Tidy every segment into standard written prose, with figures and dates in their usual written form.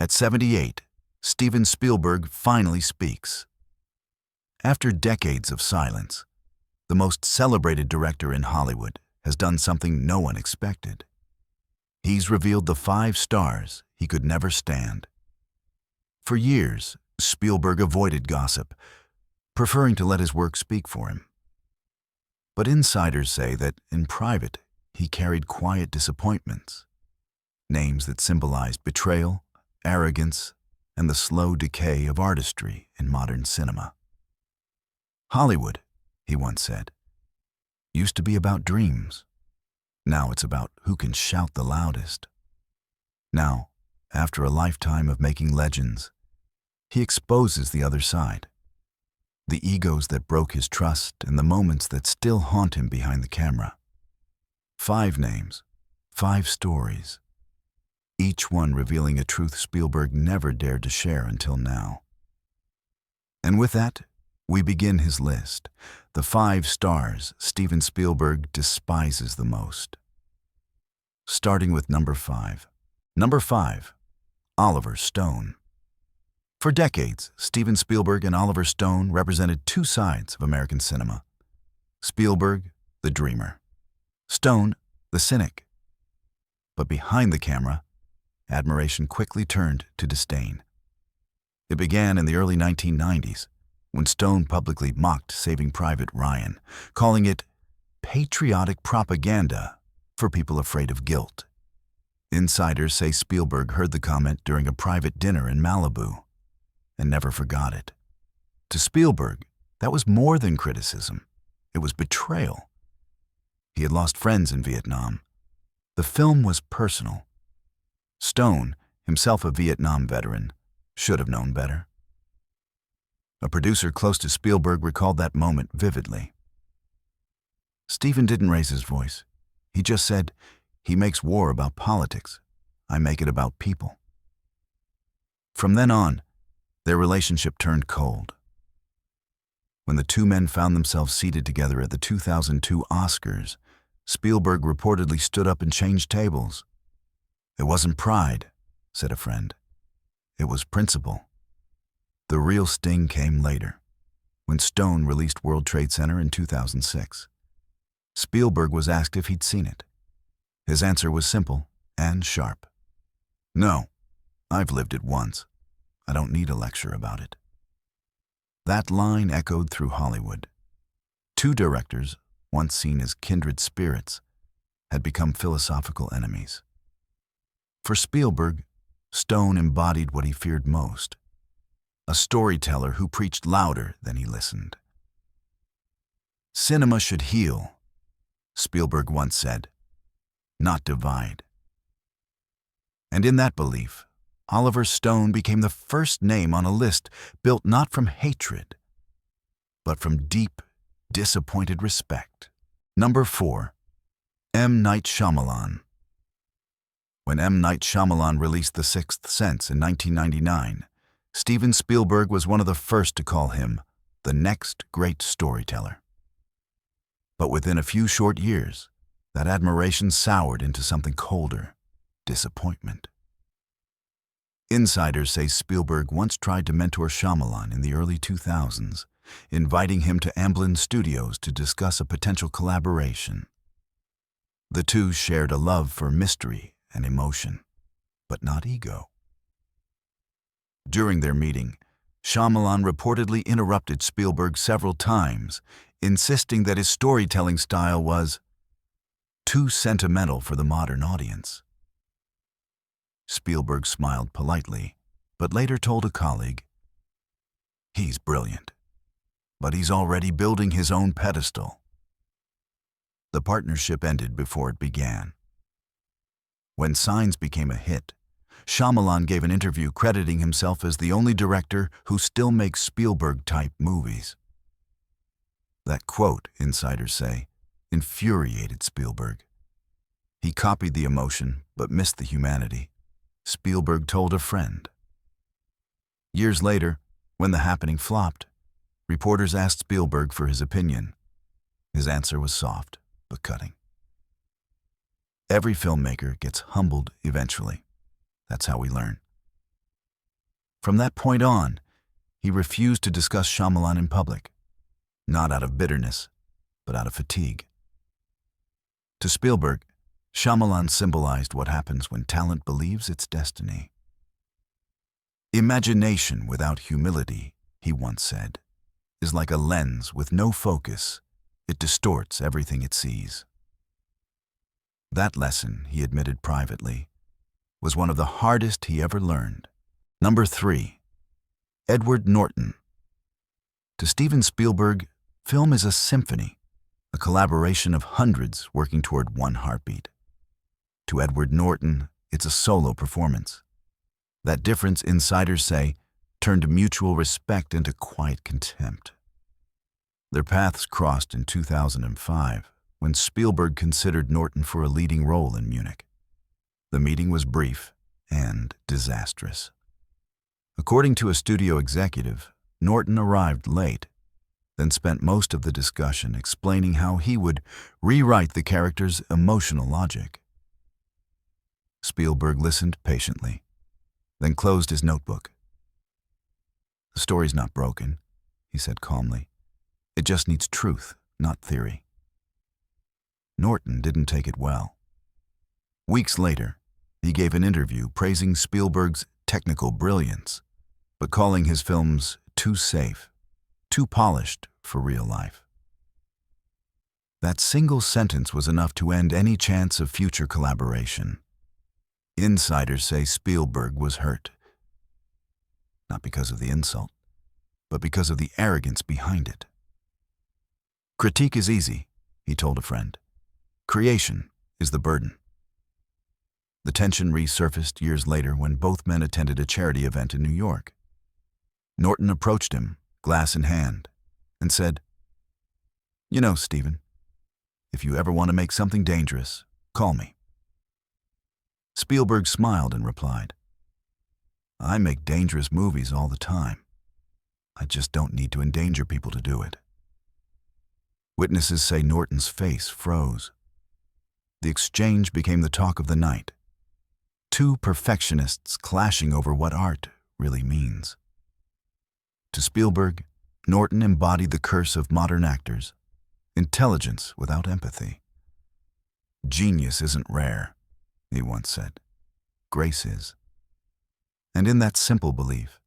At 78, Steven Spielberg finally speaks. After decades of silence, the most celebrated director in Hollywood has done something no one expected. He's revealed the 5 stars he could never stand. For years, Spielberg avoided gossip, preferring to let his work speak for him. But insiders say that, in private, he carried quiet disappointments, names that symbolized betrayal, arrogance, and the slow decay of artistry in modern cinema. Hollywood, he once said, used to be about dreams. Now it's about who can shout the loudest. Now, after a lifetime of making legends, he exposes the other side. The egos that broke his trust and the moments that still haunt him behind the camera. 5 names, 5 stories, each one revealing a truth Spielberg never dared to share until now. And with that, we begin his list, the 5 stars Steven Spielberg despises the most. Starting with number 5. Number 5, Oliver Stone. For decades, Steven Spielberg and Oliver Stone represented 2 sides of American cinema. Spielberg, the dreamer. Stone, the cynic. But behind the camera, admiration quickly turned to disdain. It began in the early 1990s, when Stone publicly mocked Saving Private Ryan, calling it patriotic propaganda for people afraid of guilt. Insiders say Spielberg heard the comment during a private dinner in Malibu and never forgot it. To Spielberg, that was more than criticism. It was betrayal. He had lost friends in Vietnam. The film was personal. Stone, himself a Vietnam veteran, should have known better. A producer close to Spielberg recalled that moment vividly. Steven didn't raise his voice. He just said, "He makes war about politics. I make it about people." From then on, their relationship turned cold. When the 2 men found themselves seated together at the 2002 Oscars, Spielberg reportedly stood up and changed tables. "It wasn't pride," said a friend. "It was principle." The real sting came later, when Stone released World Trade Center in 2006. Spielberg was asked if he'd seen it. His answer was simple and sharp. "No, I've lived it once. I don't need a lecture about it." That line echoed through Hollywood. 2 directors, once seen as kindred spirits, had become philosophical enemies. For Spielberg, Stone embodied what he feared most, a storyteller who preached louder than he listened. "Cinema should heal," Spielberg once said, "not divide." And in that belief, Oliver Stone became the first name on a list built not from hatred, but from deep, disappointed respect. Number 4, M. Night Shyamalan. When M. Night Shyamalan released The Sixth Sense in 1999, Steven Spielberg was one of the first to call him the next great storyteller. But within a few short years, that admiration soured into something colder, disappointment. Insiders say Spielberg once tried to mentor Shyamalan in the early 2000s, inviting him to Amblin Studios to discuss a potential collaboration. The 2 shared a love for mystery and emotion, but not ego. During their meeting, Shyamalan reportedly interrupted Spielberg several times, insisting that his storytelling style was too sentimental for the modern audience. Spielberg smiled politely, but later told a colleague, "He's brilliant, but he's already building his own pedestal." The partnership ended before it began. When Signs became a hit, Shyamalan gave an interview crediting himself as the only director who still makes Spielberg-type movies. That quote, insiders say, infuriated Spielberg. He copied the emotion, but missed the humanity, Spielberg told a friend. Years later, when The Happening flopped, reporters asked Spielberg for his opinion. His answer was soft, but cutting. Every filmmaker gets humbled eventually. That's how we learn. From that point on, he refused to discuss Shyamalan in public, not out of bitterness, but out of fatigue. To Spielberg, Shyamalan symbolized what happens when talent believes its destiny. Imagination without humility, he once said, is like a lens with no focus. It distorts everything it sees. That lesson, he admitted privately, was one of the hardest he ever learned. Number 3. Edward Norton. To Steven Spielberg, film is a symphony, a collaboration of hundreds working toward one heartbeat. To Edward Norton, it's a solo performance. That difference, insiders say, turned mutual respect into quiet contempt. Their paths crossed in 2005 when Spielberg considered Norton for a leading role in Munich. The meeting was brief and disastrous. According to a studio executive, Norton arrived late, then spent most of the discussion explaining how he would rewrite the character's emotional logic. Spielberg listened patiently, then closed his notebook. "The story's not broken," he said calmly. "It just needs truth, not theory." Norton didn't take it well. Weeks later, he gave an interview praising Spielberg's technical brilliance, but calling his films too safe, too polished for real life. That single sentence was enough to end any chance of future collaboration. Insiders say Spielberg was hurt, not because of the insult, but because of the arrogance behind it. "Critique is easy," he told a friend. "Creation is the burden." The tension resurfaced years later when both men attended a charity event in New York. Norton approached him, glass in hand, and said, "You know, Steven, if you ever want to make something dangerous, call me." Spielberg smiled and replied, "I make dangerous movies all the time. I just don't need to endanger people to do it." Witnesses say Norton's face froze. The exchange became the talk of the night. Two perfectionists clashing over what art really means. To Spielberg, Norton embodied the curse of modern actors: intelligence without empathy. "Genius isn't rare," he once said. "Grace is." And in that simple belief,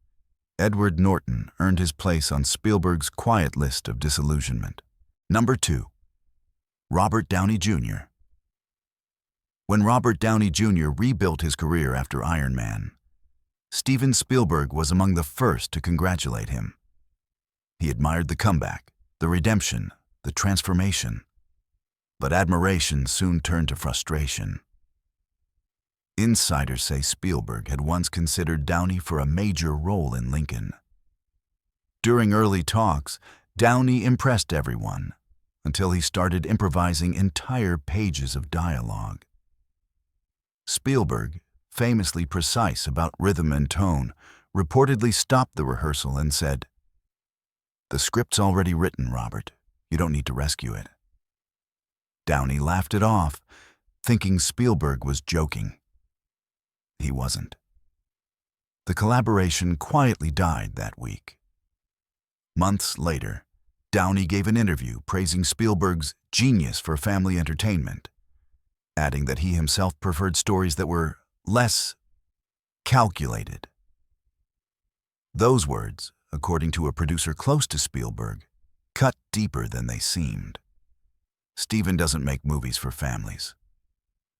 Edward Norton earned his place on Spielberg's quiet list of disillusionment. Number 2. Robert Downey Jr. When Robert Downey Jr. rebuilt his career after Iron Man, Steven Spielberg was among the first to congratulate him. He admired the comeback, the redemption, the transformation. But admiration soon turned to frustration. Insiders say Spielberg had once considered Downey for a major role in Lincoln. During early talks, Downey impressed everyone until he started improvising entire pages of dialogue. Spielberg, famously precise about rhythm and tone, reportedly stopped the rehearsal and said, "The script's already written, Robert. You don't need to rescue it." Downey laughed it off, thinking Spielberg was joking. He wasn't. The collaboration quietly died that week. Months later, Downey gave an interview praising Spielberg's genius for family entertainment, adding that he himself preferred stories that were less calculated. Those words, according to a producer close to Spielberg, cut deeper than they seemed. "Steven doesn't make movies for families,"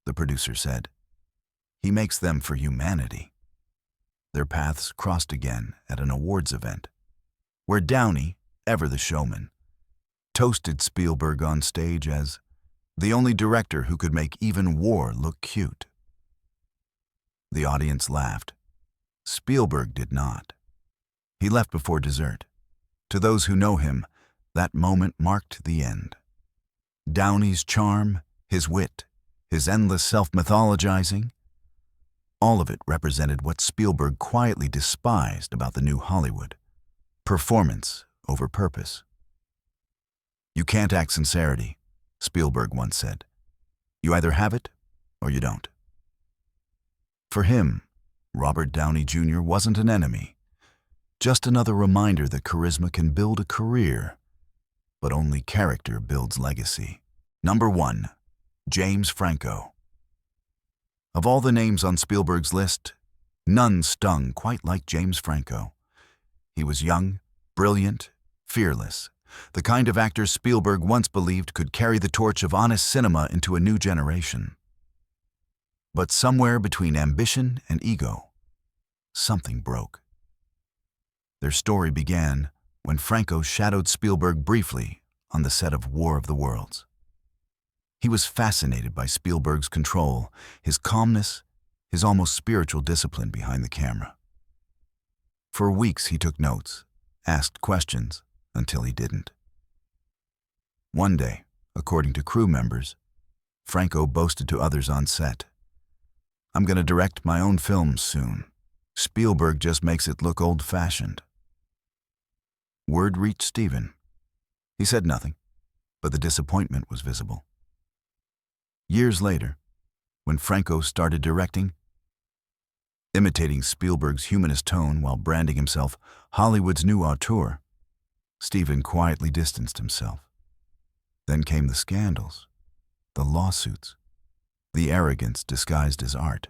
the producer said. "He makes them for humanity." Their paths crossed again at an awards event, where Downey, ever the showman, toasted Spielberg on stage as the only director who could make even war look cute. The audience laughed. Spielberg did not. He left before dessert. To those who know him, that moment marked the end. Downey's charm, his wit, his endless self-mythologizing, all of it represented what Spielberg quietly despised about the new Hollywood: performance over purpose. "You can't act sincerity," Spielberg once said. "You either have it or you don't." For him, Robert Downey Jr. wasn't an enemy. Just another reminder that charisma can build a career, but only character builds legacy. Number 1. James Franco. Of all the names on Spielberg's list, none stung quite like James Franco. He was young, brilliant, fearless, the kind of actor Spielberg once believed could carry the torch of honest cinema into a new generation. But somewhere between ambition and ego, something broke. Their story began when Franco shadowed Spielberg briefly on the set of War of the Worlds. He was fascinated by Spielberg's control, his calmness, his almost spiritual discipline behind the camera. For weeks he took notes, asked questions, until he didn't. One day, according to crew members, Franco boasted to others on set, "I'm going to direct my own films soon. Spielberg just makes it look old-fashioned." Word reached Steven. He said nothing, but the disappointment was visible. Years later, when Franco started directing, imitating Spielberg's humanist tone while branding himself Hollywood's new auteur, Steven quietly distanced himself. Then came the scandals, the lawsuits, the arrogance disguised as art.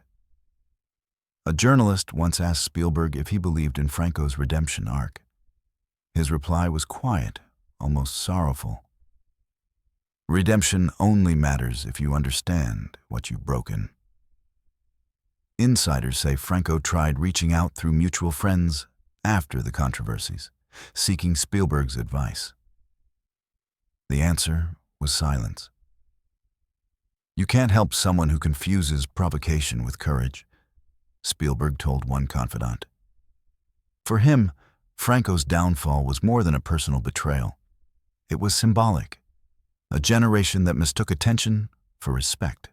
A journalist once asked Spielberg if he believed in Franco's redemption arc. His reply was quiet, almost sorrowful. "Redemption only matters if you understand what you've broken." Insiders say Franco tried reaching out through mutual friends after the controversies, seeking Spielberg's advice. The answer was silence. "You can't help someone who confuses provocation with courage," Spielberg told one confidant. For him, Franco's downfall was more than a personal betrayal. It was symbolic, a generation that mistook attention for respect.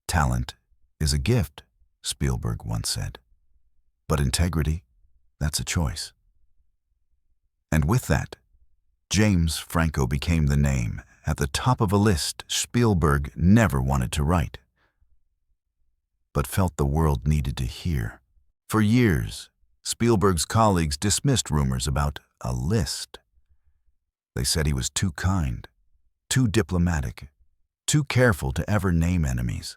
"Talent is a gift," Spielberg once said, "but integrity, that's a choice." And with that, James Franco became the name at the top of a list Spielberg never wanted to write, but felt the world needed to hear. For years, Spielberg's colleagues dismissed rumors about a list. They said he was too kind, too diplomatic, too careful to ever name enemies.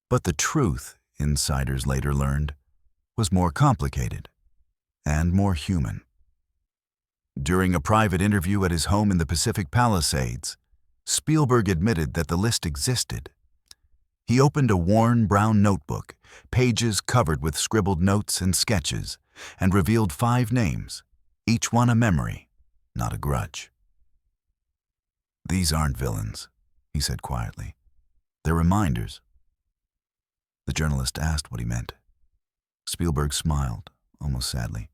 But the truth, insiders later learned, was more complicated and more human. During a private interview at his home in the Pacific Palisades, Spielberg admitted that the list existed. He opened a worn brown notebook, pages covered with scribbled notes and sketches, and revealed 5 names, each one a memory, not a grudge. "These aren't villains," he said quietly. "They're reminders." The journalist asked what he meant. Spielberg smiled, almost sadly.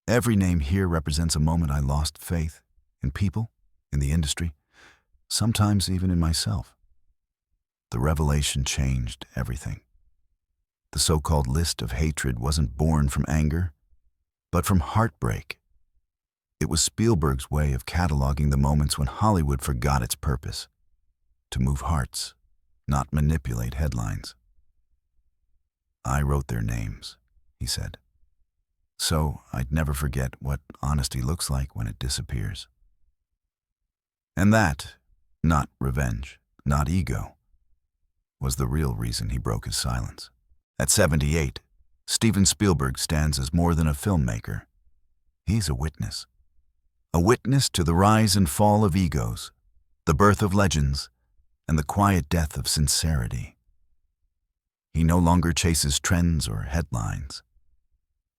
"Every name here represents a moment I lost faith in people, in the industry, sometimes even in myself. The revelation changed everything. The so-called list of hatred wasn't born from anger, but from heartbreak. It was Spielberg's way of cataloging the moments when Hollywood forgot its purpose, to move hearts, not manipulate headlines. "I wrote their names," he said, "so I'd never forget what honesty looks like when it disappears." And that, not revenge, not ego, was the real reason he broke his silence. At 78, Steven Spielberg stands as more than a filmmaker. He's a witness to the rise and fall of egos, the birth of legends, and the quiet death of sincerity. He no longer chases trends or headlines.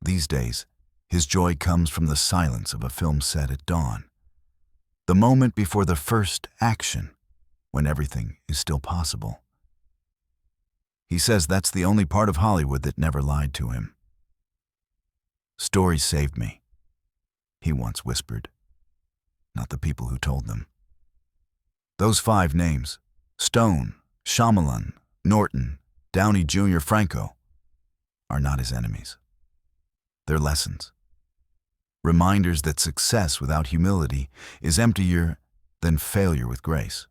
These days, his joy comes from the silence of a film set at dawn, the moment before the first action, when everything is still possible. He says that's the only part of Hollywood that never lied to him. "Stories saved me," he once whispered, not the people who told them. Those 5 names, Stone, Shyamalan, Norton, Downey Jr., Franco, are not his enemies. They're lessons. Reminders that success without humility is emptier than failure with grace.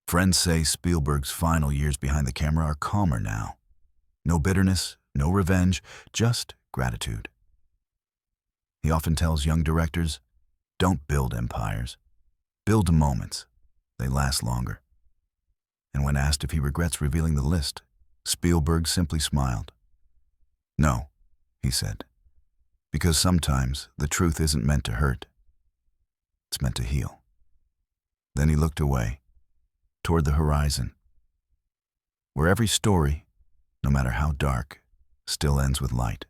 Friends say Spielberg's final years behind the camera are calmer now. No bitterness, no revenge, just gratitude. He often tells young directors, don't build empires. Build moments. They last longer. And when asked if he regrets revealing the list, Spielberg simply smiled. No, he said, because sometimes the truth isn't meant to hurt. It's meant to heal. Then he looked away, toward the horizon, where every story, no matter how dark, still ends with light.